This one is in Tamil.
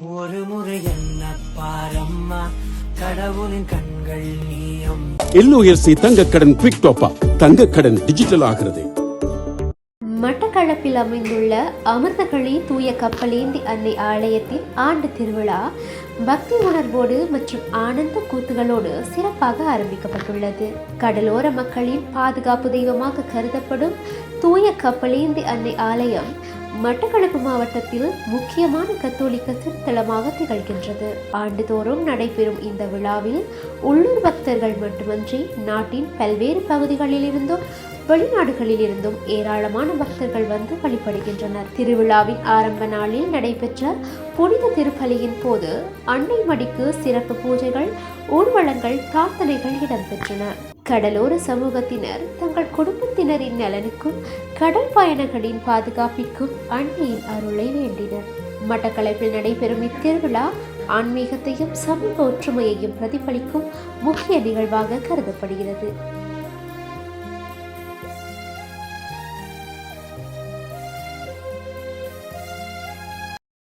ஒரு முறை என்ன பாரம்மா, கடவுளின் கண்கள் நீயம். LOLC தங்கக்கடன் குவிக் டாப் அப். தங்கக்கடன் டிஜிட்டல் ஆகிறது. மட்டக்களப்பில் அமைந்துள்ள அமிர்தகளி தூய கப்பலேந்தி அன்னை ஆலயத்தின் ஆண்டு திருவிழா பக்தி உணர்வோடு மற்றும் ஆனந்த கூத்துகளோடு சிறப்பாக ஆரம்பிக்கப்பட்டுள்ளது. கடலோர மக்களின் பாதுகாப்பு தெய்வமாக கருதப்படும் தூய கப்பலேந்தி அன்னை ஆலயம் மட்டக்களப்பு மாவட்டத்தில் முக்கியமான கத்தோலிக்க திருத்தலமாக திகழ்கின்றது. ஆண்டுதோறும் நடைபெறும் இந்த விழாவில் உள்ளூர் பக்தர்கள் மட்டுமன்றி நாட்டின் பல்வேறு பகுதிகளிலிருந்தும் வெளிநாடுகளில் இருந்தும் ஏராளமான பக்தர்கள் வந்து வழிபடுகின்றனர். திருவிழாவின் ஆரம்ப நாளில் நடைபெற்ற புனித திருப்பலியின் போது அன்னை மடிக்கு சிறப்பு பூஜைகள், ஊர்வலங்கள், பிரார்த்தனைகள் இடம்பெற்றன. கடலோர சமூகத்தினர் தங்கள் குடும்பத்தினரின் நலனுக்கும் கடல் பயணங்களின் பாதுகாப்பிற்கும் அன்னையின் அருளை வேண்டினர். மட்டக்களப்பில் நடைபெறும் இத்திருவிழா ஆன்மீகத்தையும் சமூக ஒற்றுமையையும் பிரதிபலிக்கும் முக்கிய நிகழ்வாக கருதப்படுகிறது.